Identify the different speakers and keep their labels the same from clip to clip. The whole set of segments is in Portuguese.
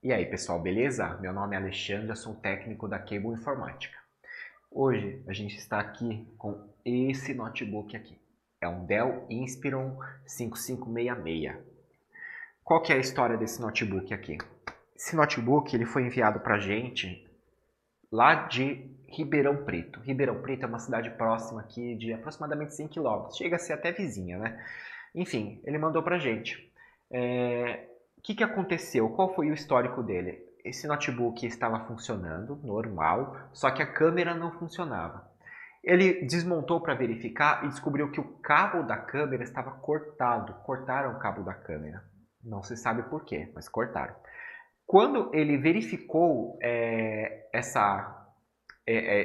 Speaker 1: E aí pessoal, beleza? Meu nome é Alexandre, eu sou técnico da Cable Informática. Hoje a gente está aqui com esse notebook aqui. É um Dell Inspiron 5566. Qual que é a história desse notebook aqui? Esse notebook ele foi enviado para a gente lá de Ribeirão Preto. Ribeirão Preto é uma cidade próxima aqui de aproximadamente 100 km. Chega a ser até vizinha, né? Enfim, ele mandou para a gente. O que aconteceu? Qual foi o histórico dele? Esse notebook estava funcionando, normal, só que a câmera não funcionava. Ele desmontou para verificar e descobriu que o cabo da câmera estava cortado. Cortaram o cabo da câmera. Não se sabe por quê, mas cortaram. Quando ele verificou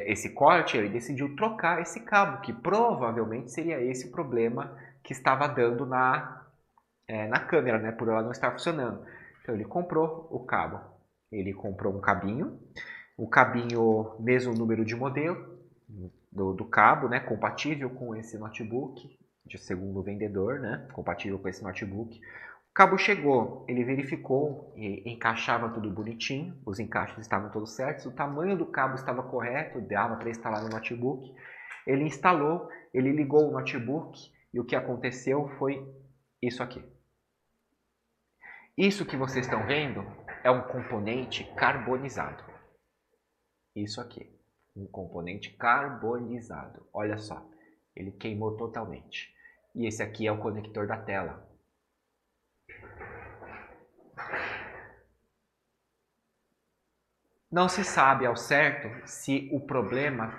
Speaker 1: esse corte, ele decidiu trocar esse cabo, que provavelmente seria esse o problema que estava dando na câmera, né, por ela não estar funcionando. Então ele comprou o cabo. Ele comprou um cabinho, o cabinho, mesmo número de modelo do cabo, né, compatível com esse notebook, de segundo vendedor, né, compatível com esse notebook. O cabo chegou, ele verificou e encaixava tudo bonitinho, os encaixes estavam todos certos, o tamanho do cabo estava correto, dava para instalar no notebook. Ele instalou, ele ligou o notebook e o que aconteceu foi isso aqui. Isso que vocês estão vendo é um componente carbonizado. Isso aqui, um componente carbonizado. Olha só, ele queimou totalmente. E esse aqui é o conector da tela. Não se sabe ao certo se o problema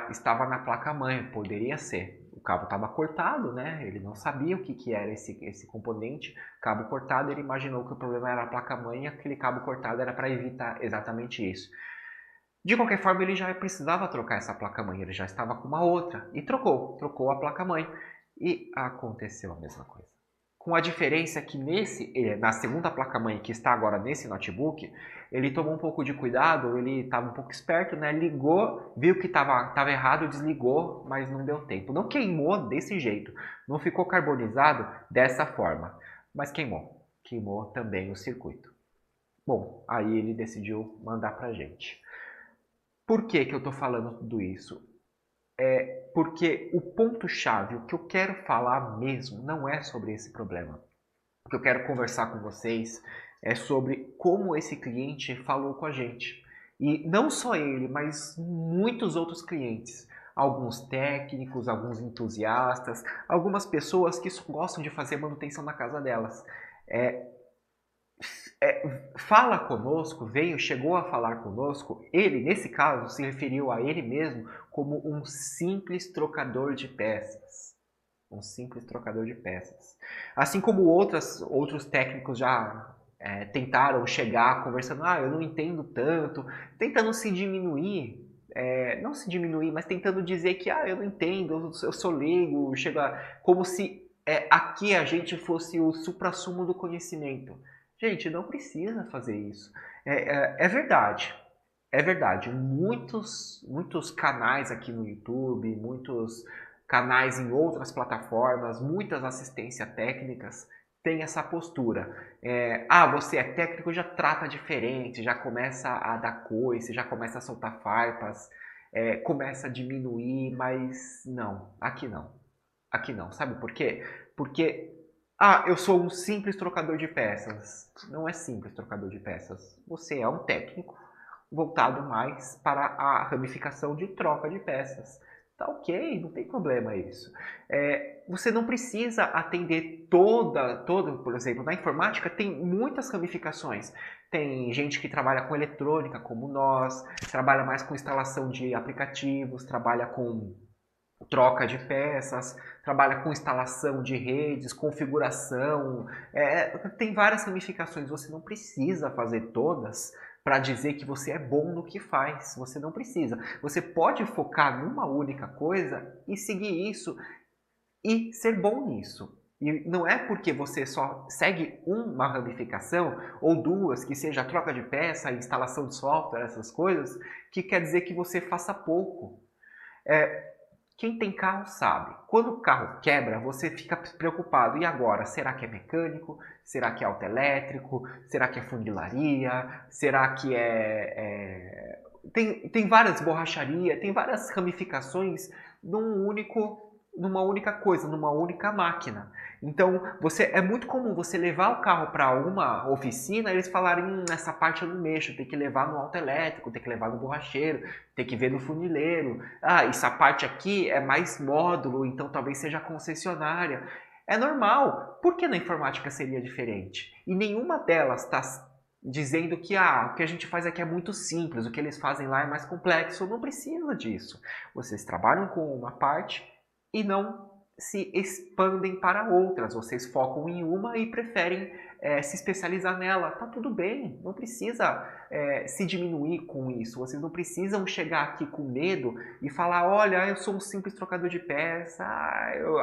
Speaker 1: estava na placa-mãe, poderia ser. O cabo estava cortado, né? Ele não sabia o que era esse componente. Cabo cortado, ele imaginou que o problema era a placa-mãe e aquele cabo cortado era para evitar exatamente isso. De qualquer forma, ele já precisava trocar essa placa-mãe, ele já estava com uma outra e trocou a placa-mãe. E aconteceu a mesma coisa. Com a diferença que na segunda placa-mãe que está agora nesse notebook, ele tomou um pouco de cuidado, ele estava um pouco esperto, né? Ligou, viu que estava errado, desligou, mas não deu tempo. Não queimou desse jeito, não ficou carbonizado dessa forma, mas queimou também o circuito. Bom, aí ele decidiu mandar para a gente. Por que eu estou falando tudo isso? Porque o ponto-chave, o que eu quero falar mesmo, não é sobre esse problema. O que eu quero conversar com vocês é sobre como esse cliente falou com a gente. E não só ele, mas muitos outros clientes. Alguns técnicos, alguns entusiastas, algumas pessoas que só gostam de fazer manutenção na casa delas. Fala conosco, chegou a falar conosco, ele, nesse caso, se referiu a ele mesmo como um simples trocador de peças. Um simples trocador de peças. Assim como outros técnicos já tentaram chegar conversando, eu não entendo tanto, tentando se diminuir, não se diminuir, mas tentando dizer que eu não entendo, eu sou leigo, como se aqui a gente fosse o suprassumo do conhecimento. Gente, não precisa fazer isso. É verdade. É verdade. Muitos canais aqui no YouTube, muitos canais em outras plataformas, muitas assistências técnicas têm essa postura. Você é técnico, já trata diferente, já começa a dar coice, já começa a soltar farpas, começa a diminuir, mas não, aqui não. Aqui não. Sabe por quê? Porque eu sou um simples trocador de peças. Não é simples trocador de peças. Você é um técnico voltado mais para a ramificação de troca de peças. Tá ok, não tem problema isso. Você não precisa atender por exemplo, na informática tem muitas ramificações. Tem gente que trabalha com eletrônica, como nós, trabalha mais com instalação de aplicativos, trabalha com troca de peças, trabalha com instalação de redes, configuração, tem várias ramificações, você não precisa fazer todas para dizer que você é bom no que faz, você não precisa. Você pode focar numa única coisa e seguir isso e ser bom nisso. E não é porque você só segue uma ramificação ou duas, que seja a troca de peça, a instalação de software, essas coisas, que quer dizer que você faça pouco. Quem tem carro sabe. Quando o carro quebra, você fica preocupado. E agora? Será que é mecânico? Será que é autoelétrico? Será que é funilaria? Será que tem várias borracharias, tem várias ramificações numa única coisa, numa única máquina. Então, é muito comum você levar o carro para uma oficina e eles falarem, essa parte eu não mexo, tem que levar no autoelétrico, tem que levar no borracheiro, tem que ver no funileiro. Ah, essa parte aqui é mais módulo, então talvez seja concessionária. É normal. Por que na informática seria diferente? E nenhuma delas está dizendo que o que a gente faz aqui é muito simples, o que eles fazem lá é mais complexo. Não precisa disso. Vocês trabalham com uma parte e não se expandem para outras. Vocês focam em uma e preferem se especializar nela. Tá tudo bem, não precisa se diminuir com isso. Vocês não precisam chegar aqui com medo e falar, olha, eu sou um simples trocador de peça,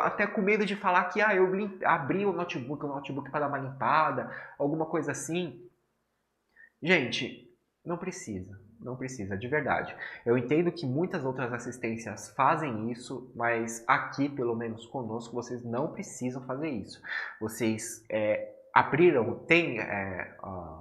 Speaker 1: até com medo de falar que eu abri o notebook para dar uma limpada, alguma coisa assim. Gente, não precisa, de verdade. Eu entendo que muitas outras assistências fazem isso, mas aqui, pelo menos conosco, vocês não precisam fazer isso. Vocês têm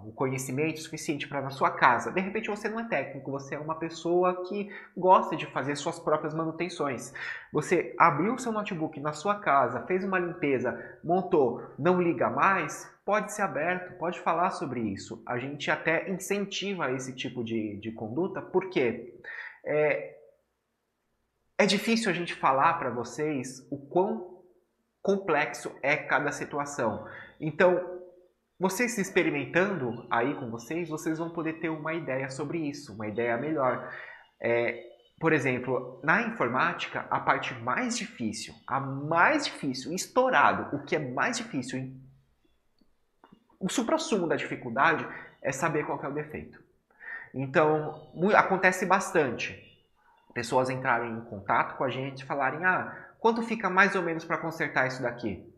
Speaker 1: o conhecimento suficiente para na sua casa. De repente você não é técnico, você é uma pessoa que gosta de fazer suas próprias manutenções. Você abriu o seu notebook na sua casa, fez uma limpeza, montou, não liga mais, pode ser aberto, pode falar sobre isso. A gente até incentiva esse tipo de conduta, porque é difícil a gente falar para vocês o quão complexo é cada situação. Então, vocês se experimentando aí com vocês vão poder ter uma ideia sobre isso, uma ideia melhor. Por exemplo, na informática, a parte mais difícil, estourado, o que é mais difícil, o suprassumo da dificuldade é saber qual que é o defeito. Então, acontece bastante pessoas entrarem em contato com a gente e falarem, quanto fica mais ou menos para consertar isso daqui?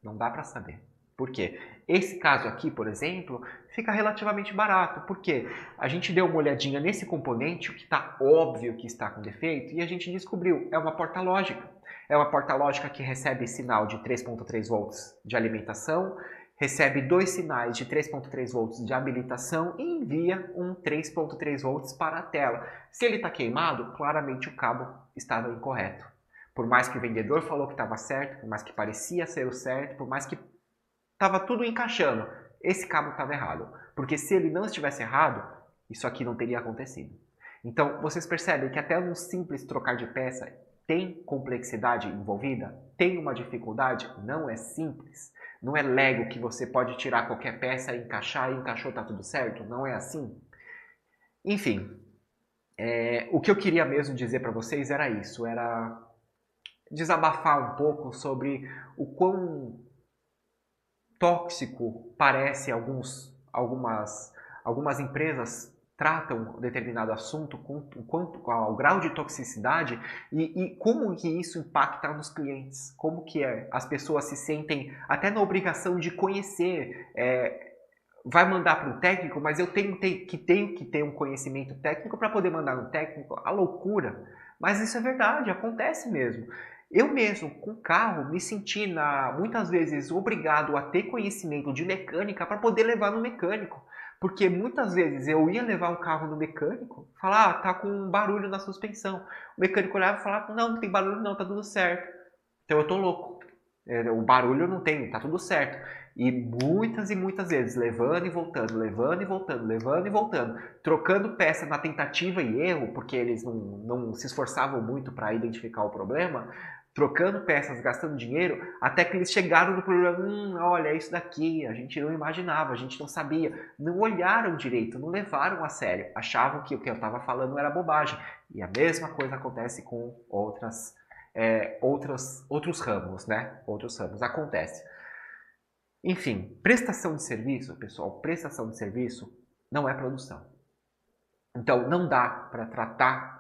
Speaker 1: Não dá para saber. Por quê? Esse caso aqui, por exemplo, fica relativamente barato. Por quê? A gente deu uma olhadinha nesse componente, o que está óbvio que está com defeito, e a gente descobriu, é uma porta lógica. É uma porta lógica que recebe sinal de 3.3 volts de alimentação, recebe 2 sinais de 3.3 volts de habilitação e envia um 3.3 volts para a tela. Se ele está queimado, claramente o cabo estava incorreto. Por mais que o vendedor falou que estava certo, por mais que parecia ser o certo, por mais que estava tudo encaixando, esse cabo estava errado. Porque se ele não estivesse errado, isso aqui não teria acontecido. Então, vocês percebem que até um simples trocar de peça tem complexidade envolvida? Tem uma dificuldade? Não é simples. Não é Lego que você pode tirar qualquer peça e encaixar, e encaixou, tá tudo certo. Não é assim. Enfim, o que eu queria mesmo dizer para vocês era isso. Era desabafar um pouco sobre o quão tóxico parece algumas empresas tratam determinado assunto, quanto ao grau de toxicidade e como que isso impacta nos clientes, como que as pessoas se sentem até na obrigação de conhecer, vai mandar para um técnico, mas eu tenho que ter um conhecimento técnico para poder mandar no técnico, a loucura. Mas isso é verdade, acontece mesmo. Eu mesmo, com carro, me senti muitas vezes obrigado a ter conhecimento de mecânica para poder levar no mecânico. Porque muitas vezes eu ia levar um carro no mecânico, falar, tá com um barulho na suspensão. O mecânico olhava e falava, não tem barulho não, tá tudo certo. Então eu tô louco. O barulho não tem, tá tudo certo. E muitas vezes, levando e voltando, trocando peça na tentativa e erro, porque eles não se esforçavam muito para identificar o problema, trocando peças, gastando dinheiro, até que eles chegaram no problema, olha, é isso daqui, a gente não imaginava, a gente não sabia, não olharam direito, não levaram a sério, achavam que o que eu estava falando era bobagem. E a mesma coisa acontece com outros ramos, né? Outros ramos, acontece. Enfim, prestação de serviço, pessoal, prestação de serviço não é produção. Então, não dá para tratar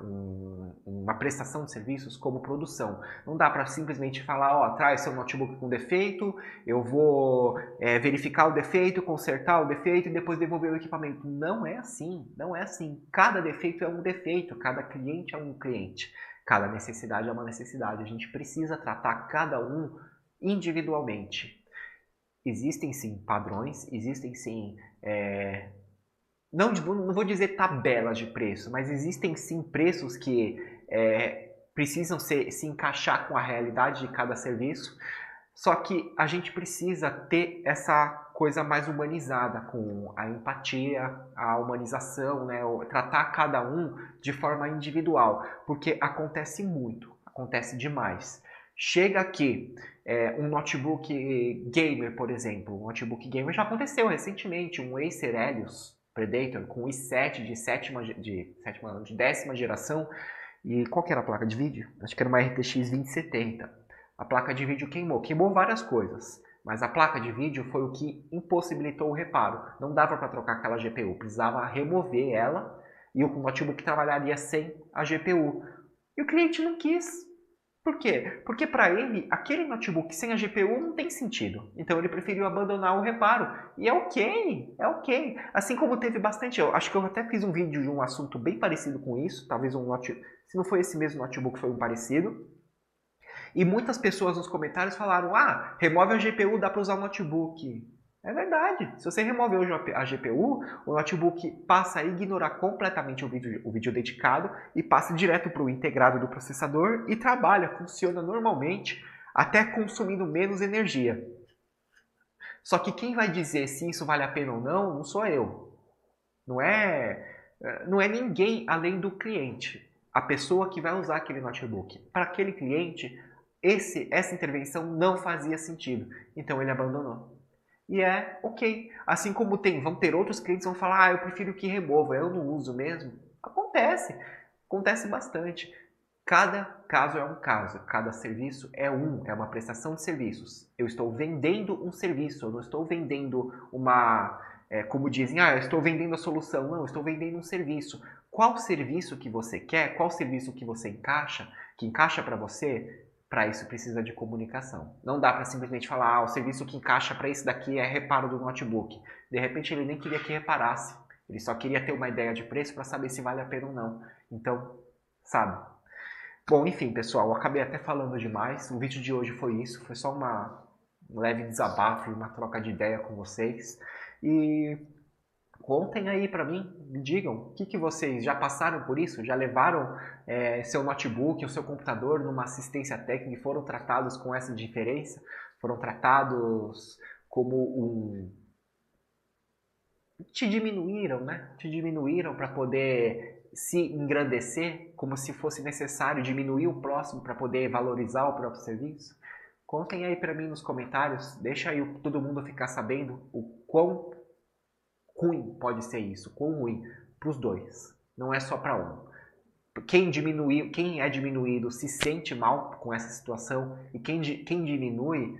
Speaker 1: uma prestação de serviços como produção. Não dá para simplesmente falar, traz seu notebook com defeito, eu vou verificar o defeito, consertar o defeito e depois devolver o equipamento. Não é assim, não é assim. Cada defeito é um defeito, cada cliente é um cliente. Cada necessidade é uma necessidade. A gente precisa tratar cada um individualmente. Existem sim padrões, existem sim... Não vou dizer tabelas de preço, mas existem sim preços que precisam se encaixar com a realidade de cada serviço. Só que a gente precisa ter essa coisa mais humanizada, com a empatia, a humanização, né? Tratar cada um de forma individual, porque acontece muito, acontece demais. Chega aqui um notebook gamer, por exemplo, um notebook gamer já aconteceu recentemente, um Acer Helios Predator com i7 de décima geração. E qual que era a placa de vídeo? Acho que era uma RTX 2070. A placa de vídeo queimou várias coisas, mas a placa de vídeo foi o que impossibilitou o reparo. Não dava para trocar aquela GPU, precisava remover ela e o notebook trabalharia sem a GPU. E o cliente não quis. Por quê? Porque para ele, aquele notebook sem a GPU não tem sentido. Então ele preferiu abandonar o reparo. E é ok, é ok. Assim como teve bastante, eu acho que eu até fiz um vídeo de um assunto bem parecido com isso, talvez se não foi esse mesmo notebook, foi um parecido. E muitas pessoas nos comentários falaram, remove a GPU, dá para usar o notebook. É verdade. Se você remover a GPU, o notebook passa a ignorar completamente o vídeo dedicado e passa direto para o integrado do processador e trabalha, funciona normalmente, até consumindo menos energia. Só que quem vai dizer se isso vale a pena ou não sou eu. Não é ninguém além do cliente. A pessoa que vai usar aquele notebook. Para aquele cliente, essa intervenção não fazia sentido. Então ele abandonou. E é ok. Assim como vão ter outros clientes que vão falar, eu prefiro que remova, eu não uso mesmo. Acontece bastante. Cada caso é um caso, cada serviço é uma prestação de serviços. Eu estou vendendo um serviço, eu não estou vendendo como dizem, eu estou vendendo a solução. Não, eu estou vendendo um serviço. Qual serviço que você quer, qual serviço que você que encaixa para você? Para isso precisa de comunicação. Não dá para simplesmente falar, o serviço que encaixa para isso daqui é reparo do notebook. De repente ele nem queria que reparasse. Ele só queria ter uma ideia de preço para saber se vale a pena ou não. Então, sabe? Bom, enfim, pessoal, eu acabei até falando demais. O vídeo de hoje foi isso. Foi só um leve desabafo e uma troca de ideia com vocês. E contem aí para mim, me digam, o que vocês já passaram por isso? Já levaram seu notebook ou seu computador numa assistência técnica e foram tratados com essa diferença? Foram tratados como te diminuíram, né? Te diminuíram para poder se engrandecer, como se fosse necessário diminuir o próximo para poder valorizar o próprio serviço? Contem aí para mim nos comentários, deixa aí todo mundo ficar sabendo o quão ruim pode ser isso, quão ruim para os dois, não é só para um. Quem é diminuído se sente mal com essa situação e quem diminui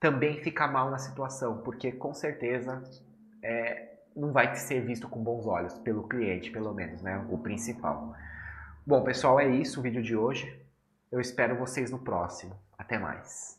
Speaker 1: também fica mal na situação, porque com certeza não vai ser visto com bons olhos pelo cliente, pelo menos, né? O principal. Bom, pessoal, é isso o vídeo de hoje. Eu espero vocês no próximo. Até mais.